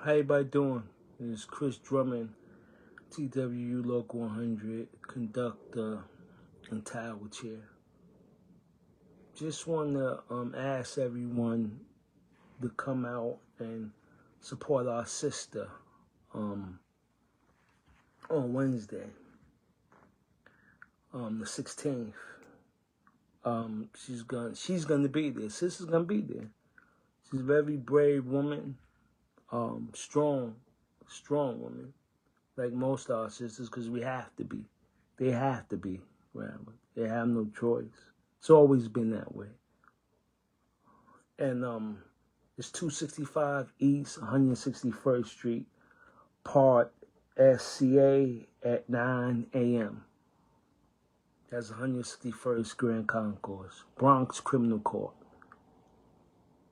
How everybody doing? This is Chris Drummond, TWU Local 100, Conductor, and Tower Chair. Just want to ask everyone to come out and support our sister on Wednesday, the 16th. She's gonna be there. Sister's gonna be there. She's a very brave woman. Strong woman, like most of our sisters, because we have to be. They have to be, rather. They have no choice. It's always been that way. And it's 265 East 161st Street, Part SCA at 9 a.m. That's 161st Grand Concourse, Bronx Criminal Court.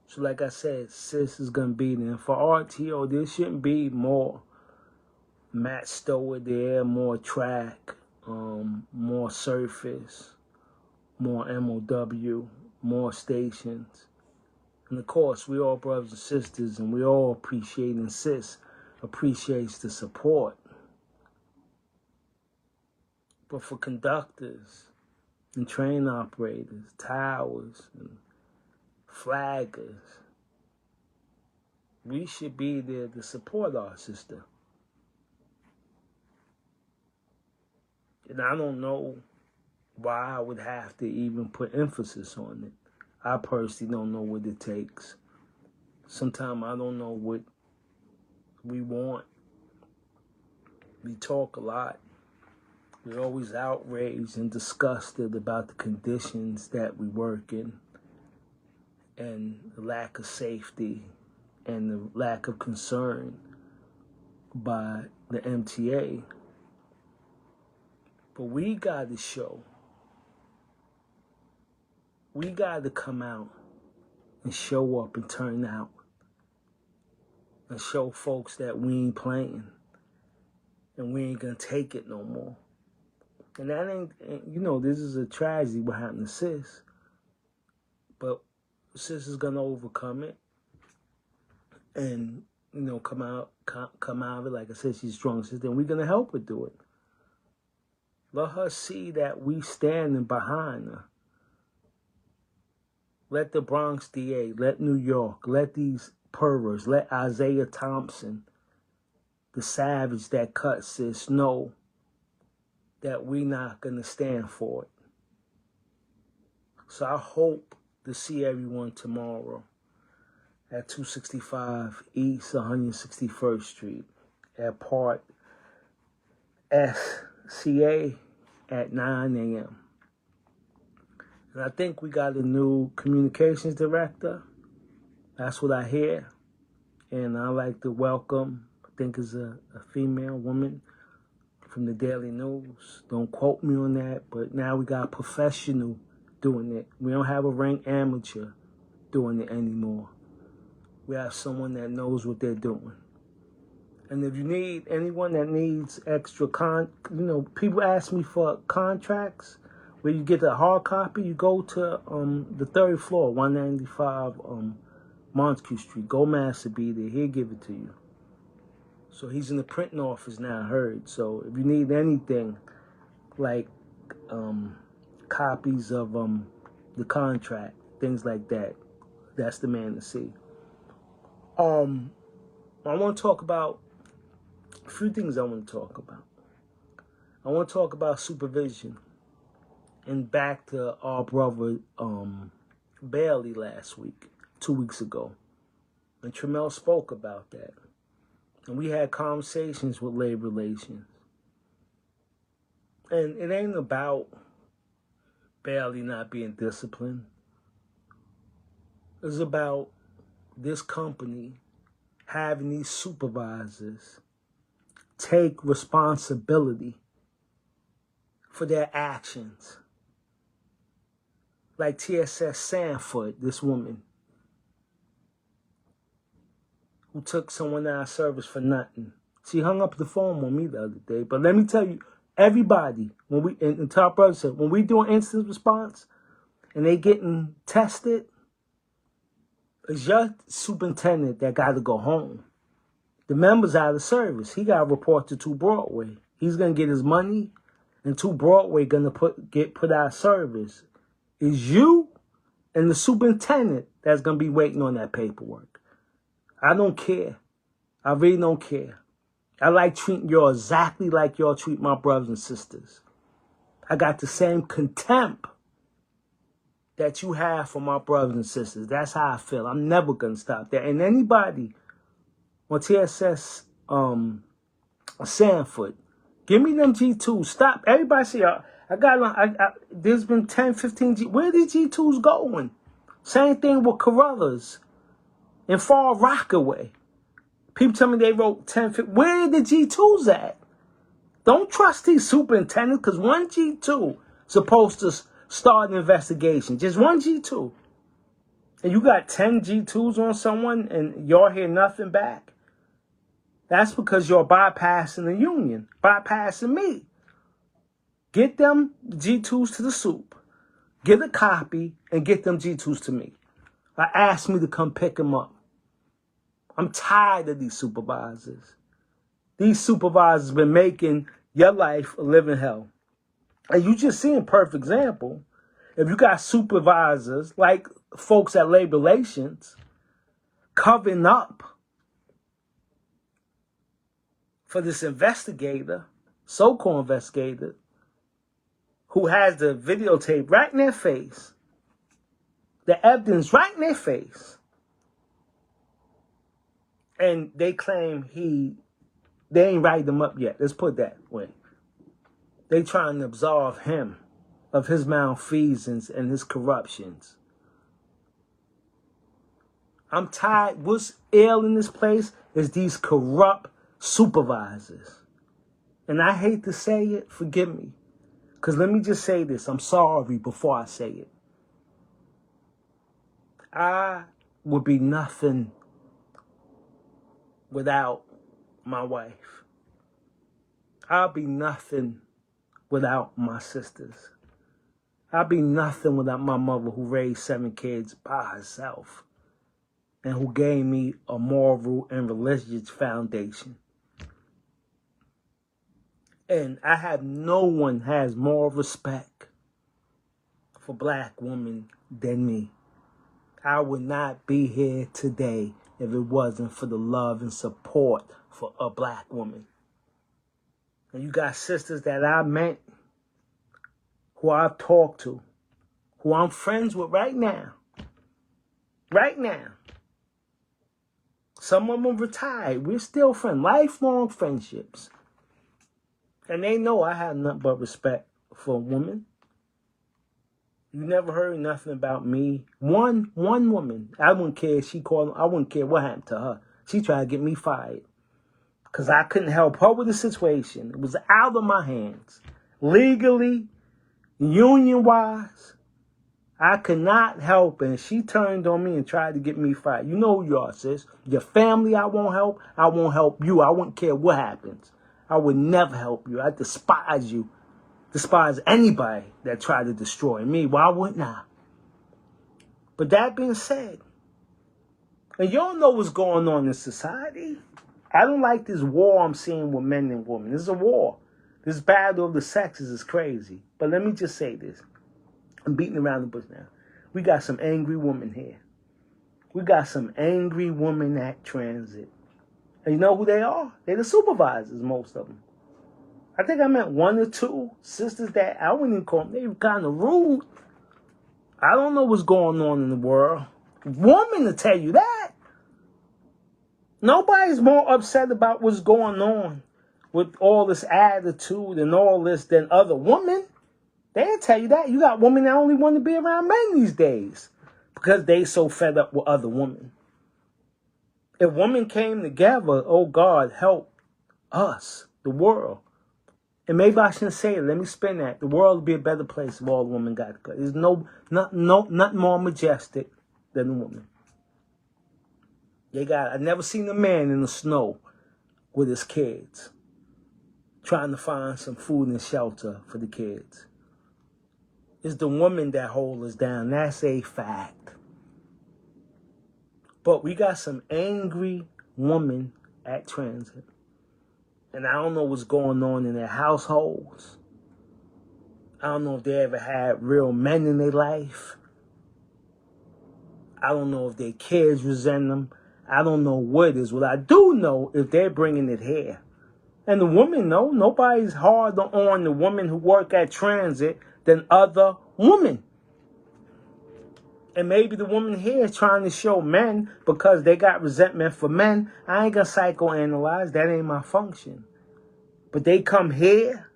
So like I said, sis is going to be there. And for RTO, there shouldn't be more Matt Stower there, more track, more surface, more MOW, more stations. And of course, we all brothers and sisters, and we all appreciate, and sis appreciates the support. But for conductors and train operators, towers, and flaggers, we should be there to support our sister. And I don't know why I would have to even put emphasis on it. I personally don't know what it takes. Sometimes I don't know what we want. We talk a lot. We're always outraged and disgusted about the conditions that we work in, and the lack of safety and the lack of concern by the MTA. But we got to show. We got to come out and show up and turn out and show folks that we ain't playing and we ain't going to take it no more. And that ain't, this is a tragedy what happened to sis. But sis is gonna overcome it, and come out of it. Like I said, she's a strong sister, and we're gonna help her do it. Let her see that we standing behind her. Let the Bronx DA, let New York, let these perverts, let Isaiah Thompson, the savage that cut sis, know that we not gonna stand for it. So I hope to see everyone tomorrow at 265 East 161st Street at Part SCA at 9 a.m. And I think we got a new communications director. That's what I hear. And I like to welcome, I think it's a female woman from the Daily News. Don't quote me on that, but now we got a professional doing it. We don't have a ranked amateur doing it anymore. We have someone that knows what they're doing. And if you need anyone that needs extra people ask me for contracts where you get the hard copy. You go to the third floor, 195 Montague Street. Go Master be there. He'll give it to you. So he's in the printing office now, I heard. So if you need anything like copies of the contract, things like that, that's the man to see. I want to talk about a few things. I want to talk about. I want to talk about supervision, and back to our brother Bailey last week, 2 weeks ago, and Trammell spoke about that, and we had conversations with labor relations, and it ain't about Bailey not being disciplined. It's about this company having these supervisors take responsibility for their actions. Like TSS Sanford, this woman who took someone out of service for nothing. She hung up the phone on me the other day. But let me tell you, everybody, when we, and Top Brother said, when we doing instant response and they getting tested, it's your superintendent that got to go home. The member's out of service. He got to report to 2 Broadway. He's going to get his money, and 2 Broadway going to get put out of service. It's you and the superintendent that's going to be waiting on that paperwork. I don't care. I really don't care. I like treating y'all exactly like y'all treat my brothers and sisters. I got the same contempt that you have for my brothers and sisters. That's how I feel. I'm never going to stop that. And anybody on TSS Sanford, give me them G2s. Stop. Everybody see, there's been 10, 15 G. Where are these G2s going? Same thing with Carruthers in Far Rockaway. People tell me they wrote 10, 15. Where are the G2s at? Don't trust these superintendents, because one G2 supposed to start an investigation. Just one G2. And you got 10 G2s on someone and y'all hear nothing back. That's because you're bypassing the union, bypassing me. Get them G2s to the soup. Get a copy and get them G2s to me. Ask me to come pick them up. I'm tired of these supervisors. These supervisors been making your life a living hell. And you just see a perfect example. If you got supervisors like folks at Labor Relations covering up for this investigator, so-called investigator, who has the videotape right in their face, the evidence right in their face, and they claim they ain't write them up yet. Let's put it that way. They trying to absolve him of his malfeasance and his corruptions. I'm tired. What's ill in this place is these corrupt supervisors. And I hate to say it, forgive me. Because let me just say this. I'm sorry before I say it. I would be nothing without my wife. I'll be nothing without my sisters. I'll be nothing without my mother, who raised 7 kids by herself and who gave me a moral and religious foundation. And I have no one has more respect for black women than me. I would not be here today if it wasn't for the love and support for a black woman. And you got sisters that I met, who I've talked to, who I'm friends with right now. Right now. Some of them retired. We're still friends. Lifelong friendships. And they know I have nothing but respect for a woman. You never heard nothing about me. One woman. I wouldn't care if she called. I wouldn't care what happened to her. She tried to get me fired. Because I couldn't help her with the situation. It was out of my hands. Legally, union-wise, I could not help it. And she turned on me and tried to get me fired. You know who you are, sis. Your family I won't help. I won't help you. I wouldn't care what happens. I would never help you. I despise you. Despise anybody that tried to destroy me. Why wouldn't I? But that being said, and y'all know what's going on in society. I don't like this war I'm seeing with men and women. This is a war. This battle of the sexes is crazy. But let me just say this. I'm beating around the bush now. We got some angry women here. We got some angry women at transit. And you know who they are? They're the supervisors, most of them. I think I met 1 or 2 sisters that I wouldn't even call them. They were kind of rude. I don't know what's going on in the world. Women to tell you that. Nobody's more upset about what's going on with all this attitude and all this than other women. They'll tell you that. You got women that only want to be around men these days because they so fed up with other women. If women came together, oh God, help us, the world. And maybe I shouldn't say it. Let me spin that. The world would be a better place if all women got together. There's nothing more majestic than a woman. I never seen a man in the snow with his kids trying to find some food and shelter for the kids. It's the woman that holds us down. That's a fact. But we got some angry women at transit. And I don't know what's going on in their households. I don't know if they ever had real men in their life. I don't know if their kids resent them. I don't know what it is. What I do know if they're bringing it here. And the women know nobody's harder on the women who work at transit than other women. And maybe the woman here is trying to show men because they got resentment for men. I ain't gonna psychoanalyze. That ain't my function. But they come here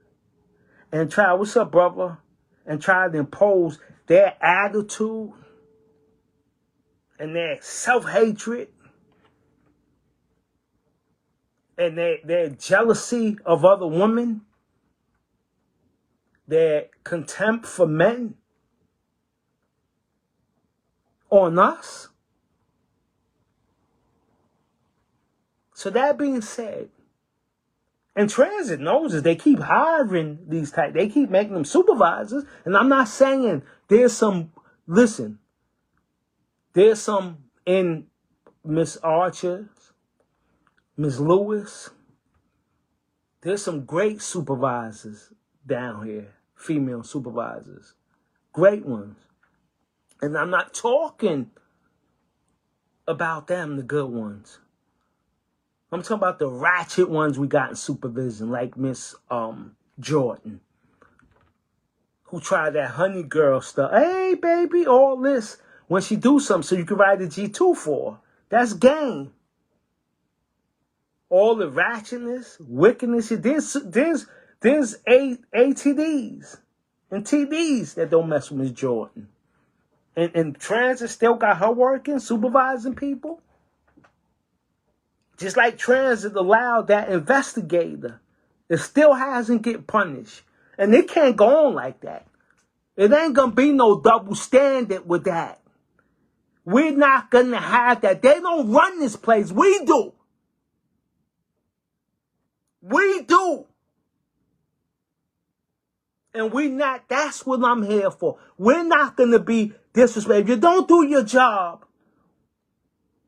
and try, what's up, brother? And try to impose their attitude and their self-hatred and their jealousy of other women, their contempt for men on us. So that being said, and transit knows this. They keep hiring these types. They keep making them supervisors. And I'm not saying there's some, listen, there's some in Miss Archer, Miss Lewis. There's some great supervisors down here, female supervisors. Great ones. And I'm not talking about them, the good ones. I'm talking about the ratchet ones we got in supervision, like Miss Jordan, who tried that honey girl stuff. Hey, baby, all this. When she do something so you can ride the G2 for her. That's game. All the ratchetness, wickedness. There's ATDs and TDs that don't mess with Miss Jordan. And transit still got her working, supervising people. Just like transit allowed that investigator, it still hasn't get punished. And it can't go on like that. It ain't going to be no double standard with that. We're not going to have that. They don't run this place. We do. We do. And we not, that's what I'm here for. We're not going to be disrespectful. If you don't do your job,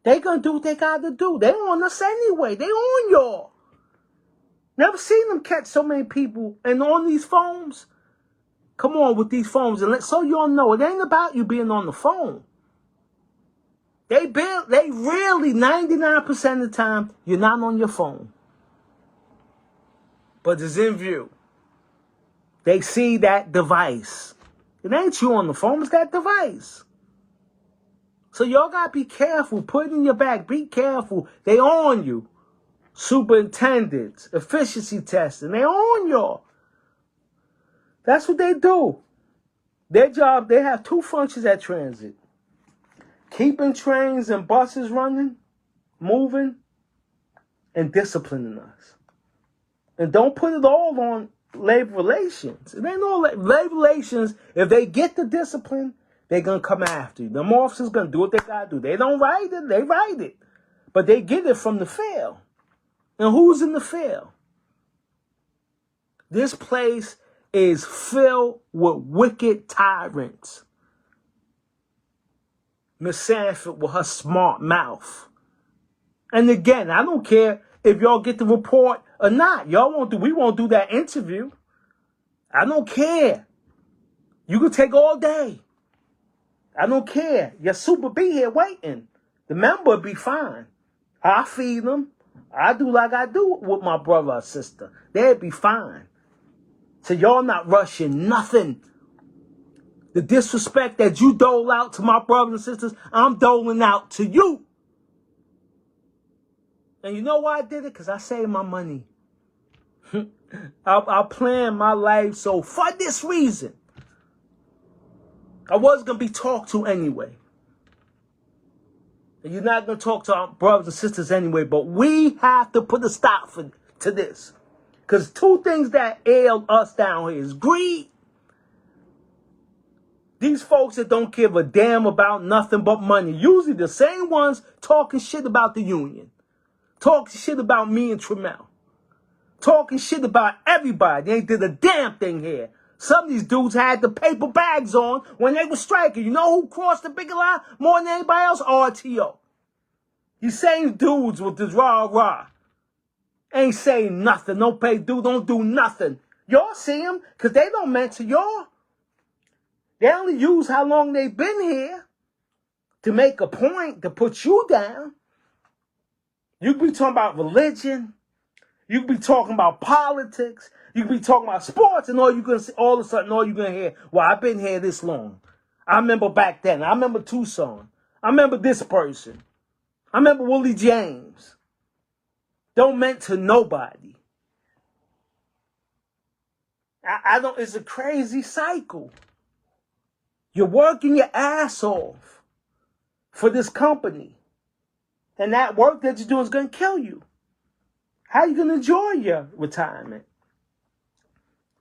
they going to do what they got to do. They on us anyway. They on y'all. Never seen them catch so many people. And on these phones, come on with these phones. And so y'all know, it ain't about you being on the phone. They really, 99% of the time, you're not on your phone. But it's in view. They see that device. It ain't you on the phone, it's that device. So y'all gotta be careful. Put it in your bag. Be careful. They on you. Superintendents, efficiency testing, they on y'all. That's what they do. Their job, they have two functions at transit. Keeping trains and buses running, moving, and disciplining us. And don't put it all on labor relations. It ain't all labor relations. If they get the discipline, they're going to come after you. Them officers going to do what they got to do. They don't write it. They write it. But they get it from the field. And who's in the field? This place is filled with wicked tyrants. Miss Sanford with her smart mouth. And again, I don't care if y'all get the report or not. We won't do that interview. I don't care. You can take all day. I don't care. Your super be here waiting. The member be fine. I feed them. I do like I do with my brother or sister. They'd be fine. So y'all not rushing nothing. The disrespect that you dole out to my brothers and sisters, I'm doling out to you. And you know why I did it? Because I saved my money. I planned my life so for this reason. I was going to be talked to anyway. And you're not going to talk to our brothers and sisters anyway, but we have to put a stop to this. Because two things that ail us down here is greed. These folks that don't give a damn about nothing but money. Usually the same ones talking shit about the union. Talking shit about me and Tremel. Talking shit about everybody. They ain't did a damn thing here. Some of these dudes had the paper bags on when they were striking. You know who crossed the bigger line more than anybody else? RTO. These same dudes with this rah-rah. Ain't saying nothing. Don't pay due. Don't do nothing. Y'all see them because they don't mention y'all. They only use how long they've been here to make a point to put you down. You can be talking about religion. You can be talking about politics. You can be talking about sports, and all of a sudden, all you're gonna hear, well, I've been here this long. I remember back then. I remember Tucson. I remember this person. I remember Willie James. Don't mention nobody. I don't. It's a crazy cycle. You're working your ass off for this company, and that work that you're doing is gonna kill you. How are you gonna enjoy your retirement?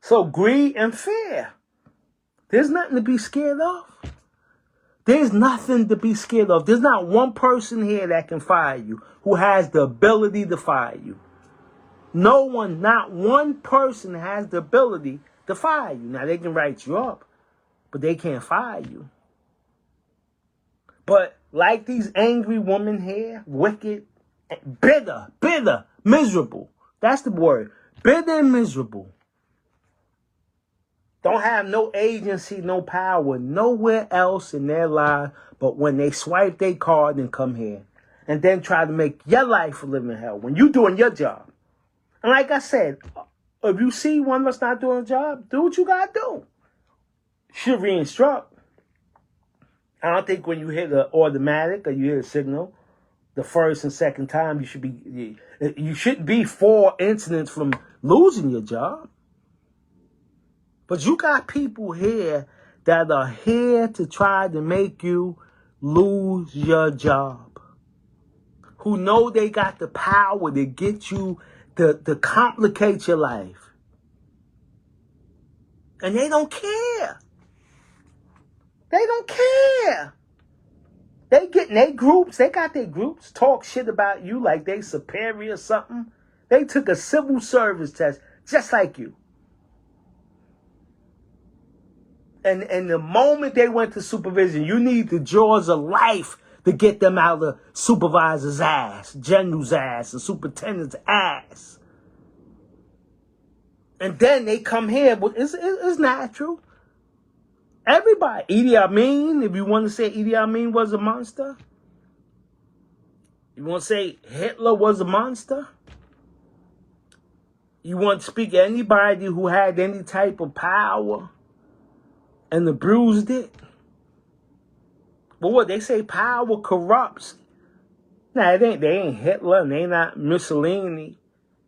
So greed and fear. There's nothing to be scared of. There's nothing to be scared of. There's not one person here that can fire you who has the ability to fire you. No one, not one person has the ability to fire you. Now, they can write you up, but they can't fire you. But like these angry women here, wicked, bitter, miserable. That's the word. Bitter and miserable. Don't have no agency, no power, nowhere else in their life but when they swipe their card and come here. And then try to make your life a living hell when you doing your job. And like I said, if you see one that's not doing a job, do what you gotta do. Should re-instruct. I don't think when you hit an automatic or you hit a signal, the first and second time you shouldn't be 4 incidents from losing your job. But you got people here that are here to try to make you lose your job. Who know they got the power to get you to complicate your life. And they don't care. They don't care. They get in their groups. They got their groups. Talk shit about you like they superior or something. They took a civil service test just like you. And the moment they went to supervision, you need the jaws of life to get them out of the supervisor's ass, general's ass, the superintendent's ass. And then they come here, but it's natural. Everybody, Idi Amin, if you want to say Idi Amin was a monster. You want to say Hitler was a monster. You want to speak to anybody who had any type of power and abused it. But what they say, power corrupts. Now, they ain't Hitler, and they not Mussolini.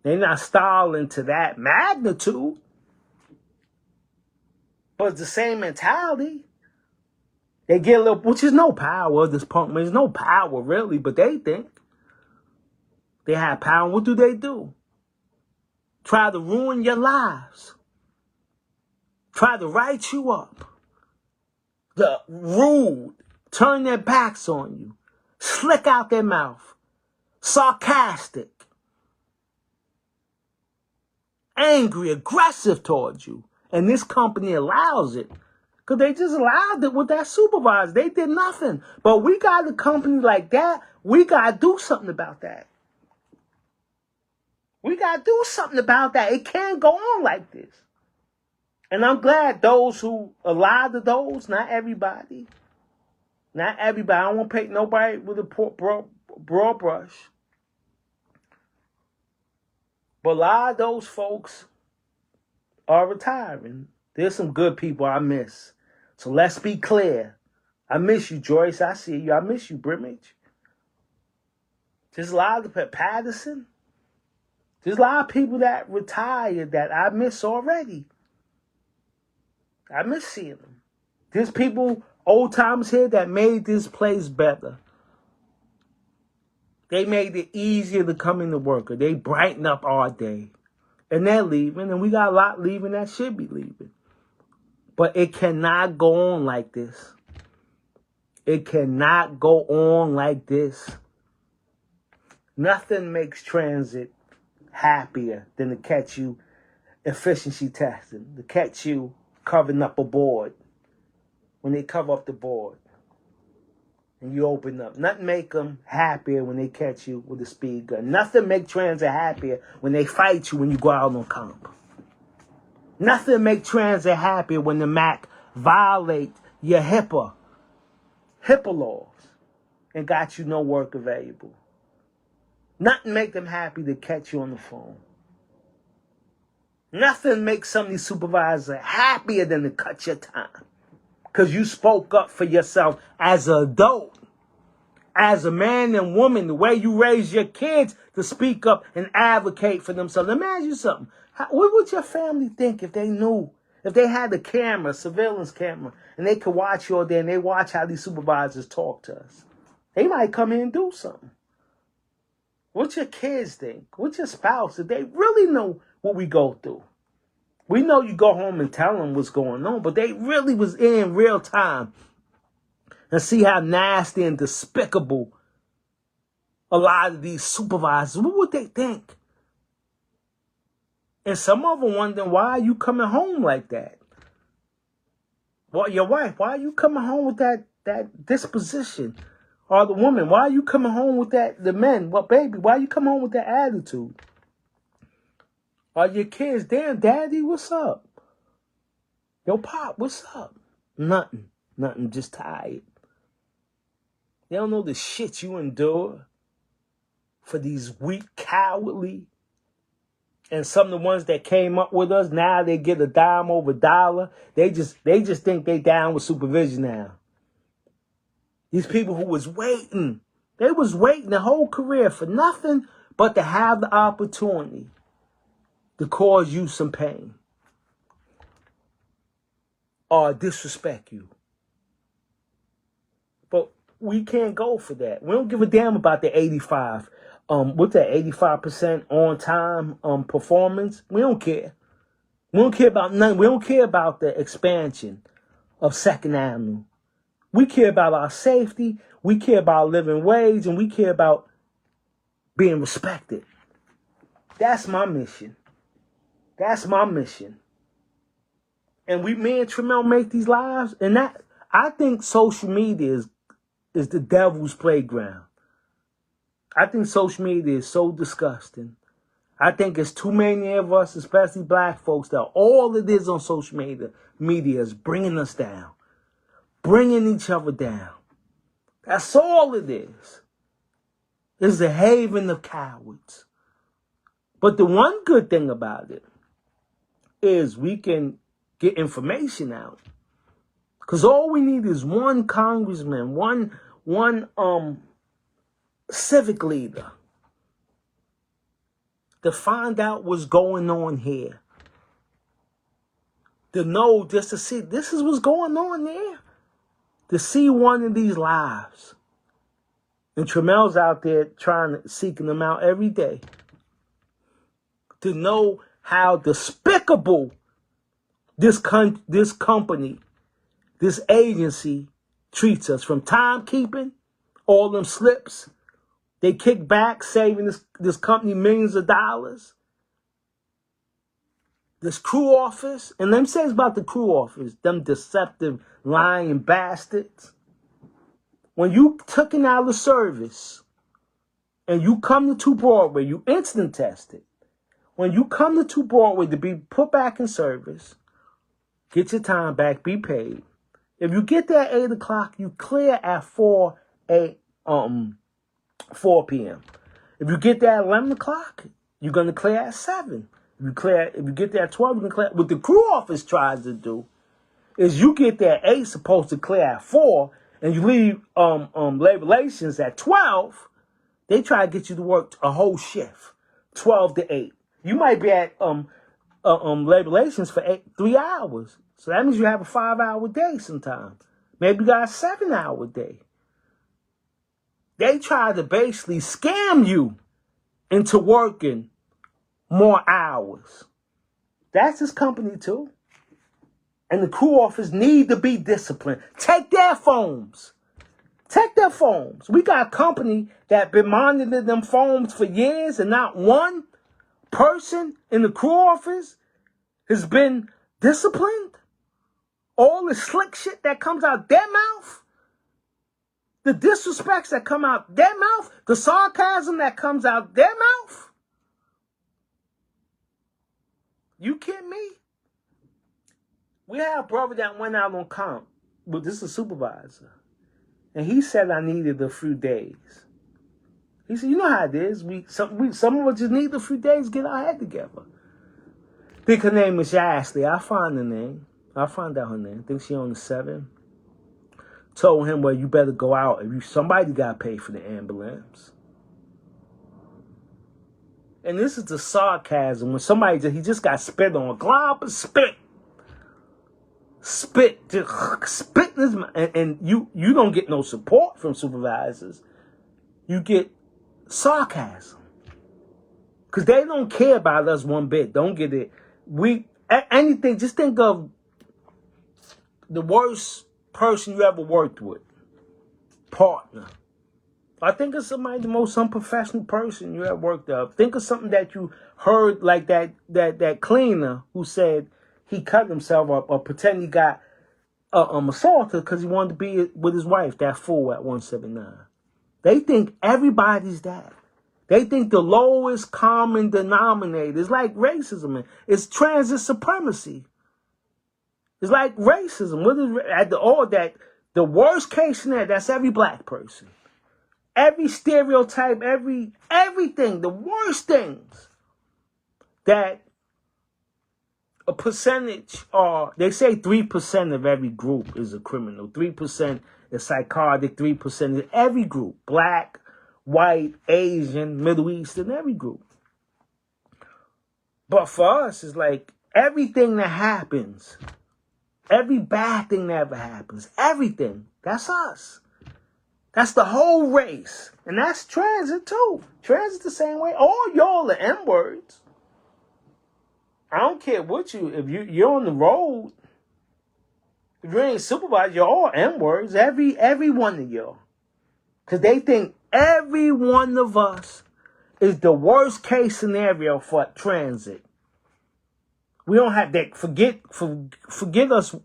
They not Stalin to that magnitude. But it's the same mentality. They get a little, which is no power, this punk man. There's no power, really, but they think they have power. What do? Try to ruin your lives. Try to write you up. The rude, turn their backs on you. Slick out their mouth. Sarcastic. Angry, aggressive towards you. And this company allows it. Because they just allowed it with that supervisor. They did nothing. But we got a company like that. We got to do something about that. We got to do something about that. It can't go on like this. And I'm glad a lot of those, not everybody. Not everybody. I don't want to paint nobody with a broad brush. But a lot of those folks are retiring. There's some good people I miss. So let's be clear. I miss you, Joyce. I see you. I miss you, Brimage. There's a lot of Patterson. There's a lot of people that retired that I miss already. I miss seeing them. There's people, old timers here, that made this place better. They made it easier to come into work. They brighten up our day. And they're leaving, and we got a lot leaving that should be leaving. But it cannot go on like this. It cannot go on like this. Nothing makes transit happier than to catch you efficiency testing, to catch you covering up a board when they cover up the board. and you open up. Nothing make them happier when they catch you with a speed gun. Nothing make transit happier when they fight you when you go out on comp. Nothing make transit happier when the MAC violate your HIPAA laws and got you no work available. Nothing make them happy to catch you on the phone. Nothing makes some of these supervisors happier than to cut your time. Because you spoke up for yourself as an adult, as a man and woman, the way you raise your kids to speak up and advocate for themselves. Imagine something. What would your family think if they knew, if they had a camera, surveillance camera, and they could watch you all day and they watch how these supervisors talk to us? They might come in and do something. What your kids think? What your spouse, if they really know what we go through? We know you go home and tell them what's going on, but they really was in real time and see how nasty and despicable a lot of these supervisors, what would they think? And some of them wondering, why are you coming home like that? Well, your wife, why are you coming home with that disposition? Or the woman, why are you coming home with that? The men, well, baby, why are you coming home with that attitude? Or your kids, damn, daddy, what's up? Yo, pop, what's up? Nothing, just tired. They don't know the shit you endure for these weak, cowardly, and some of the ones that came up with us, now they get a dime over dollar. They just think they down with supervision now. These people who was waiting, they was waiting their whole career for nothing but to have the opportunity to cause you some pain or disrespect you. But we can't go for that. We don't give a damn about the 85. What's that, 85% on time performance? We don't care. We don't care about nothing. We don't care about the expansion of Second Avenue. We care about our safety. We care about living wage, and we care about being respected. That's my mission. That's my mission. And me and Tremel make these lives, and that, I think social media is the devil's playground. I think social media is so disgusting. I think it's too many of us, especially black folks, that all it is on social media is bringing us down, bringing each other down. That's all it is. It's a haven of cowards. But the one good thing about it is we can get information out. Because all we need is one congressman, one civic leader to find out what's going on here. To know, just to see, this is what's going on there. To see one of these lives. And Tremel's out there seeking them out every day. To know how despicable this company, this agency treats us. From timekeeping, all them slips, they kick back, saving this company millions of dollars. This crew office, and let me say it's about the crew office, them deceptive, lying bastards. When you taken out of service and you come to 2 Broadway, you instant tested. When you come to 2 Broadway to be put back in service, get your time back, be paid. If you get there at 8 o'clock, you clear at 4 p.m. If you get there at 11 o'clock, you're going to clear at 7. If you get there at 12, you can clear. What the crew office tries to do is you get there at 8, supposed to clear at 4, and you leave labor relations at 12. They try to get you to work a whole shift, 12 to 8. You might be at labor relations for 3 hours. So that means you have a 5-hour day sometime. Maybe you got a 7-hour day. They try to basically scam you into working more hours. That's his company too. And the crew office need to be disciplined. Take their phones. Take their phones. We got a company that been monitoring them phones for years, and not one person in the crew office has been disciplined. All the slick shit that comes out their mouth The disrespects that come out their mouth, the sarcasm that comes out their mouth. You kidding me? We had a brother that went out on comp, but this is a supervisor. And he said I needed a few days. He said, you know how it is. Some of us just need a few days to get our head together. I think her name is Ashley. I found her name. I found out her name. I think she on the 7. Told him, well, you better go out. Somebody got to pay for the ambulance. And this is the sarcasm. When he just got spit on. Glob of spit. Spit. Just spit in his mouth. And you don't get no support from supervisors. You get sarcasm. Because they don't care about us one bit. Don't get it. Anything, just think of the worst person you ever worked with. Partner. I think of somebody, the most unprofessional person you ever worked with. Think of something that you heard, like that cleaner who said he cut himself up or pretend he got assaulted because he wanted to be with his wife, that fool at 179. They think everybody's that. They think the lowest common denominator is like racism. It's transit supremacy. It's like racism. What is the worst case scenario? That's every black person. Every stereotype, everything, the worst things that a percentage are, they say 3% of every group is a criminal. 3% is psychotic, 3% is every group. Black, white, Asian, Middle Eastern, every group. But for us, it's like everything that happens, every bad thing that ever happens, everything, that's us. That's the whole race. And that's transit too. Transit the same way. All y'all are M-words. I don't care what if you're on the road, if you ain't supervised, you're all M-words. Every one of y'all. Because they think every one of us is the worst case scenario for transit. We don't have that. Forget us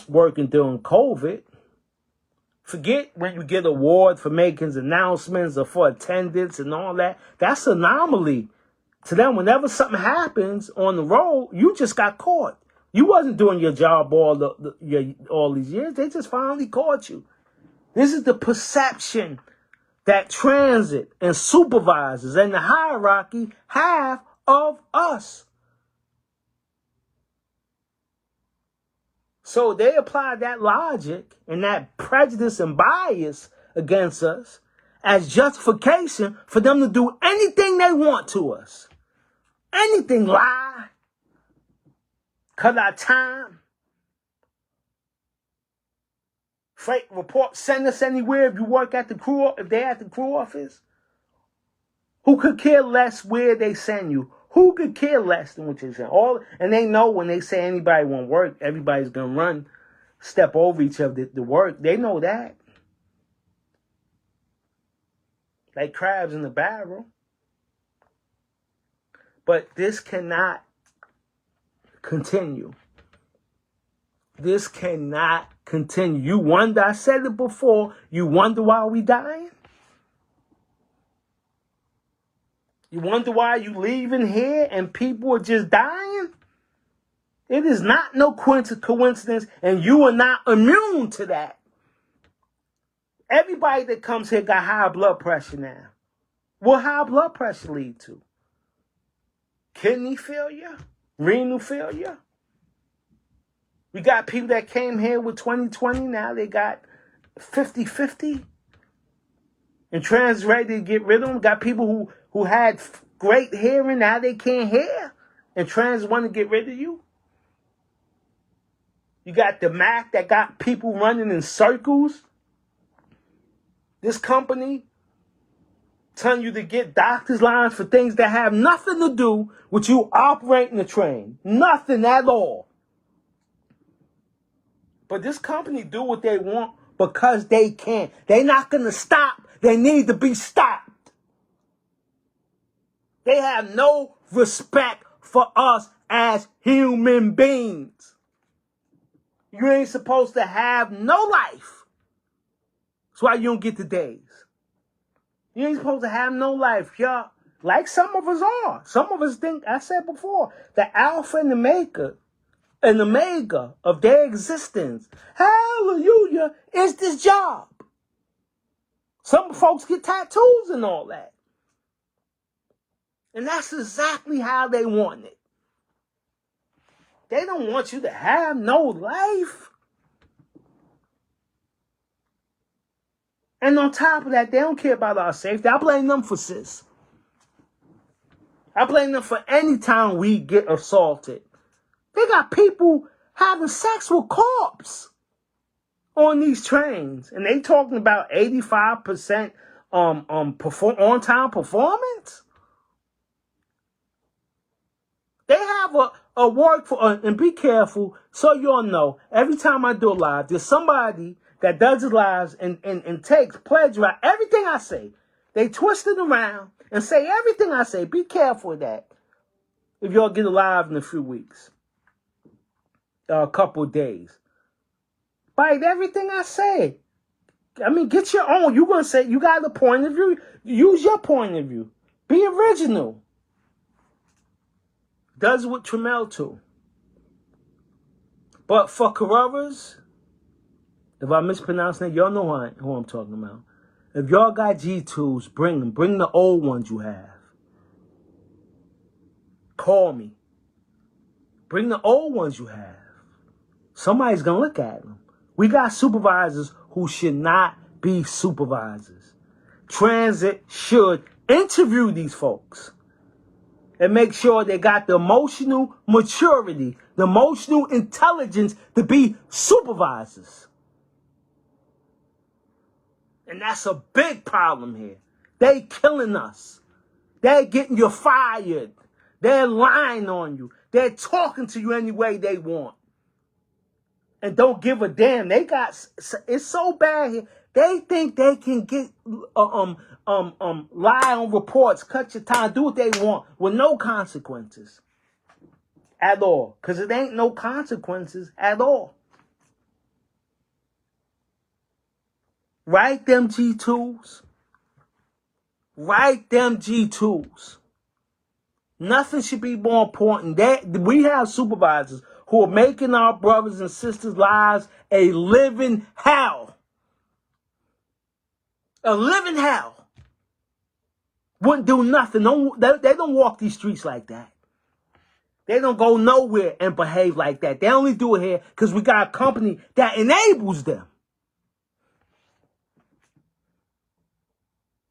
working during COVID. Forget when you get award for making announcements or for attendance and all that. That's an anomaly. To them, whenever something happens on the road, you just got caught. You wasn't doing your job all these years. They just finally caught you. This is the perception that transit and supervisors and the hierarchy have of us. So they apply that logic and that prejudice and bias against us as justification for them to do anything they want to us. Anything, lie, cut our time, freight report, send us anywhere if you work at the crew, if they're at the crew office. Who could care less where they send you? Who could care less than what they send? And they know when they say anybody won't work, everybody's going to step over each other to work. They know that. Like crabs in the barrel. But this cannot continue. This cannot continue. You wonder, I said it before, you wonder why we dying? You wonder why you leaving here and people are just dying? It is not no coincidence, and you are not immune to that. Everybody that comes here got high blood pressure now. What high blood pressure lead to? Kidney failure? Renal failure? We got people that came here with 20/20, now they got 50/50. And trans ready to get rid of them. Got people who had great hearing, now they can't hear. And trans want to get rid of you. You got the Mac that got people running in circles. This company telling you to get doctor's lines for things that have nothing to do with you operating the train. Nothing at all. But this company do what they want because they can. They're not going to stop. They need to be stopped. They have no respect for us as human beings. You ain't supposed to have no life. That's why you don't get the days. You ain't supposed to have no life, y'all. Like some of us are. Some of us think, I said before, the alpha and the omega of their existence, hallelujah, is this job. Some folks get tattoos and all that. And that's exactly how they want it. They don't want you to have no life. And on top of that, they don't care about our safety. I blame them for sis. I blame them for any time we get assaulted. They got people having sex with corpse on these trains. And they talking about 85% on-time performance. They have a work for, and be careful, so you all know, every time I do a live, there's somebody that does the lives and takes, plagiarize everything I say. They twist it around and say everything I say. Be careful of that. If y'all get a live in a few weeks, a couple of days. Bite everything I say. I mean, get your own. You're going to say, you got a point of view. Use your point of view. Be original. Does what Trammell too. But for Carreras, if I mispronounce that, y'all know who I'm talking about. If y'all got G2s, bring them. Bring the old ones you have. Call me. Bring the old ones you have. Somebody's going to look at them. We got supervisors who should not be supervisors. Transit should interview these folks and make sure they got the emotional maturity, the emotional intelligence to be supervisors. And that's a big problem here. They killing us. They're getting you fired. They're lying on you. They're talking to you any way they want. And don't give a damn. They got, it's so bad here. They think they can get, lie on reports, cut your time, do what they want with no consequences at all. Because it ain't no consequences at all. Write them G2s. Write them G2s. Nothing should be more important. We have supervisors who are making our brothers and sisters' lives a living hell. A living hell. Wouldn't do nothing. They don't walk these streets like that. They don't go nowhere and behave like that. They only do it here because we got a company that enables them.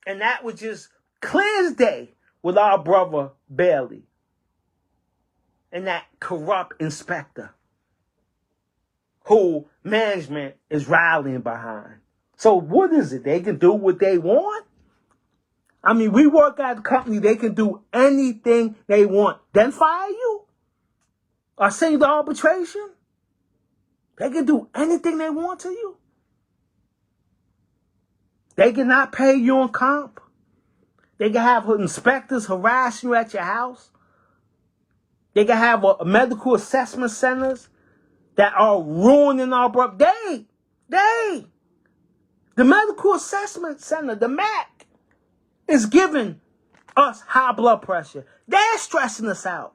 And that was just clear as day with our brother Bailey and that corrupt inspector who management is rallying behind. So what is it? They can do what they want? I mean, we work at a company, they can do anything they want. Then fire you? Or send you to arbitration? They can do anything they want to you? They cannot pay you on comp? They can have inspectors harass you at your house? They can have a medical assessment centers that are ruining our brother. The medical assessment center, the MAC, is giving us high blood pressure. They're stressing us out.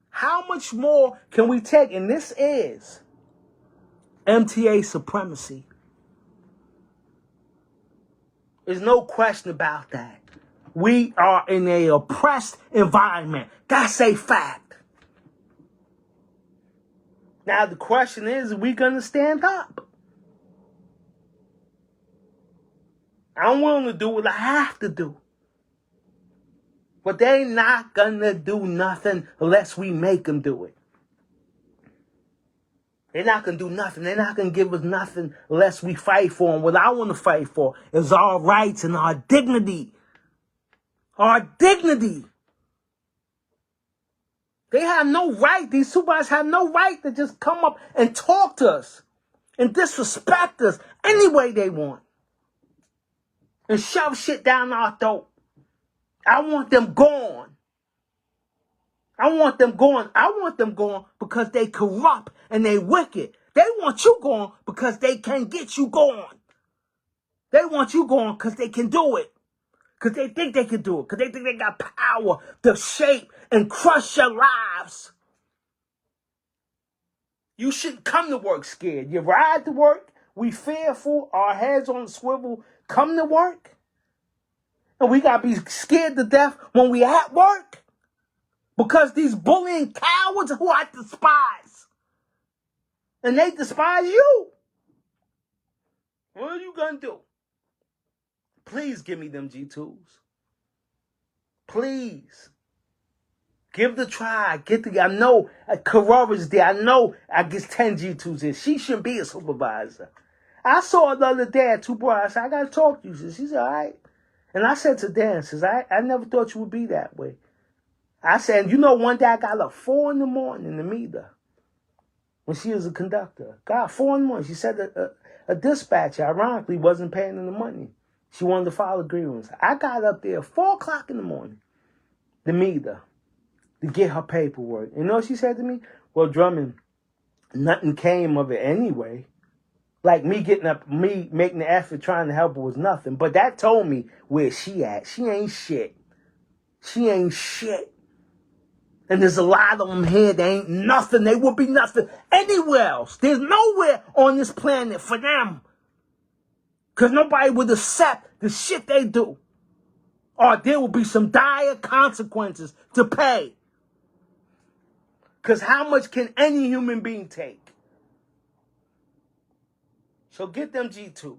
How much more can we take? And this is MTA supremacy. There's no question about that. We are in an oppressed environment. That's a fact. Now the question is, are we going to stand up? I'm willing to do what I have to do. But they not going to do nothing unless we make them do it. They're not going to do nothing. They're not going to give us nothing unless we fight for them. What I want to fight for is our rights and our dignity. Our dignity. They have no right. These supervisors have no right to just come up and talk to us and disrespect us any way they want and shove shit down our throat. I want them gone. I want them gone. I want them gone because they corrupt and they wicked. They want you gone because they can get you gone. They want you gone because they can do it. Because they think they can do it. Because they think they got power to shape and crush your lives. You shouldn't come to work scared. You ride to work, we fearful, our heads on the swivel, come to work. And we got to be scared to death when we at work. Because these bullying cowards who I despise. And they despise you. What are you going to do? Please give me them G2s. Please. Give the try. I know Carrera's there. I know I get 10 G2s in. She shouldn't be a supervisor. I saw her the other day at 2 bars. I said, I got to talk to you. She said, all right. And I said to Dan, I never thought you would be that way. I said, you know, one day I got up 4 in the morning to meet her when she was a conductor. Got 4 in the morning. She said a dispatcher, ironically, wasn't paying her the money. She wanted to file a grievance. I got up there 4 o'clock in the morning to meet her, to get her paperwork. You know what she said to me? Well, Drummond, nothing came of it anyway. Like me making the effort trying to help her was nothing. But that told me where she at. She ain't shit. She ain't shit. And there's a lot of them here. They ain't nothing. They will be nothing anywhere else. There's nowhere on this planet for them. Because nobody would accept the shit they do. Or there will be some dire consequences to pay. Because how much can any human being take? So get them G2s.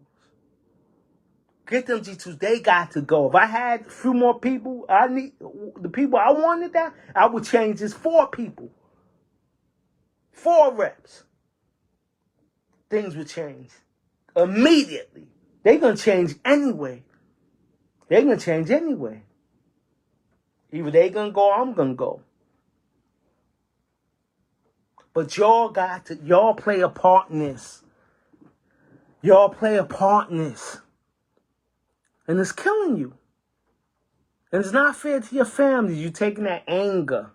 Get them G2s. They got to go. If I had a few more people, the people I wanted that, I would change this 4 people. 4 reps. Things would change immediately. They're going to change anyway. They're going to change anyway. Either they going to go or I'm going to go. But y'all play a part in this. Y'all play a part in this. And it's killing you. And it's not fair to your family. You taking that anger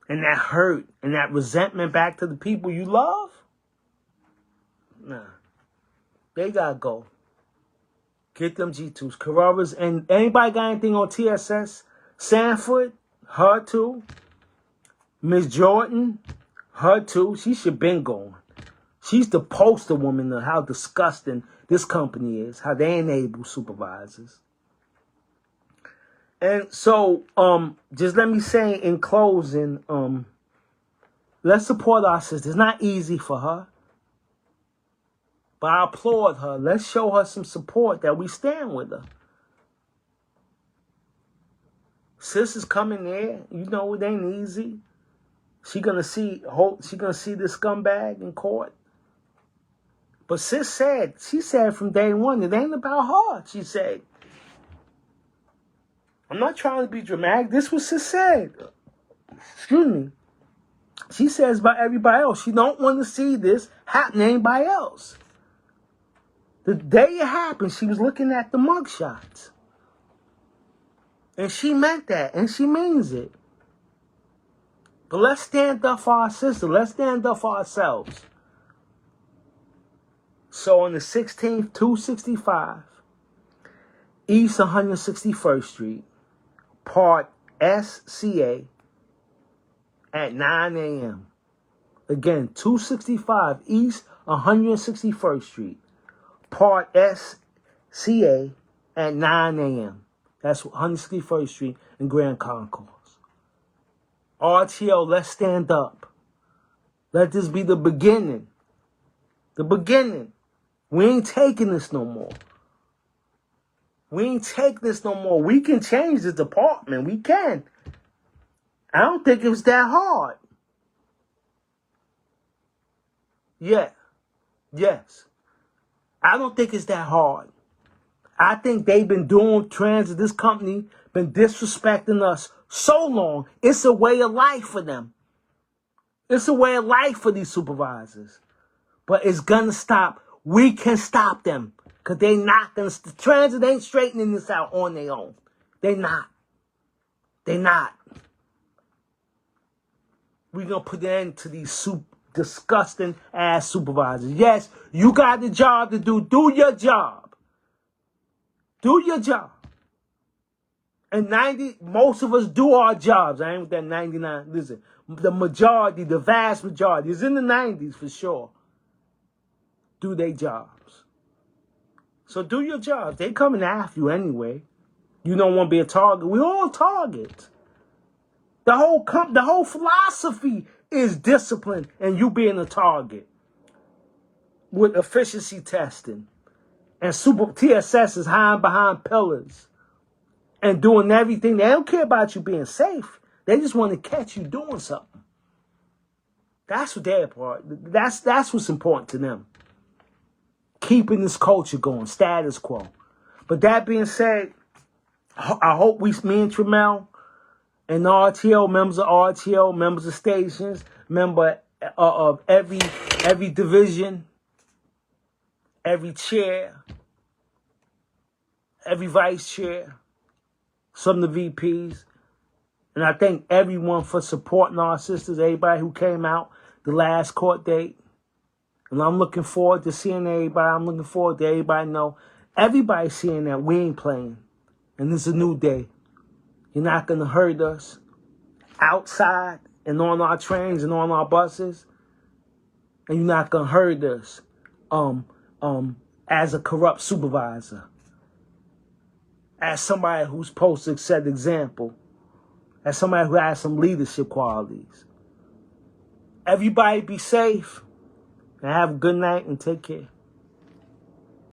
and that hurt and that resentment back to the people you love. Nah. They gotta go. Get them G2s. Carrera's. And anybody got anything on TSS? Sanford, her too. Miss Jordan, her too. She should been going. She's the poster woman of how disgusting this company is, how they enable supervisors. And so, just let me say in closing, let's support our sister. It's not easy for her, but I applaud her. Let's show her some support that we stand with her. Sis is coming there. You know it ain't easy. She gonna see this scumbag in court. But sis she said from day one, it ain't about her, she said. I'm not trying to be dramatic. This was sis said. Excuse me. She says about everybody else. She don't want to see this happen to anybody else. The day it happened, she was looking at the mugshots. And she meant that, and she means it. But let's stand up for our sister. Let's stand up for ourselves. So on the 16th, 265 East 161st Street, Part SCA, at 9 a.m. Again, 265 East 161st Street, Part SCA, at 9 a.m. That's 161st Street in Grand Concourse. RTO, let's stand up. Let this be the beginning. The beginning. We ain't taking this no more. We ain't taking this no more. We can change the department. We can. I don't think it was that hard. Yeah. Yes. I don't think it's that hard. I think they've been doing transit. This company been disrespecting us so long. It's a way of life for them. It's a way of life for these supervisors. But it's going to stop. We can stop them. Because they not going to... Transit ain't straightening this out on their own. They not. They not. We're going to put an end to disgusting ass supervisors. Yes, you got the job to do. Do your job. Do your job. And most of us do our jobs. I ain't with that 99. Listen, the majority, the vast majority, is in the 90s for sure. Do their jobs. So do your jobs. They coming after you anyway. You don't want to be a target. We all targets. The whole philosophy is discipline and you being a target with efficiency testing and super TSS is hiding behind pillars and doing everything. They don't care about you being safe. They just want to catch you doing something. That's what they're part. That's what's important to them. Keeping this culture going, status quo. But that being said, I hope me and Tramel and RTO, members of RTO, members of stations, member of every division, every chair, every vice chair, some of the VPs. And I thank everyone for supporting our sisters, everybody who came out the last court date. And I'm looking forward to seeing everybody. I'm looking forward to everybody know. Everybody seeing that we ain't playing. And this is a new day. You're not going to hurt us outside and on our trains and on our buses. And you're not going to hurt us as a corrupt supervisor. As somebody who's supposed to set example. As somebody who has some leadership qualities. Everybody be safe. And have a good night and take care.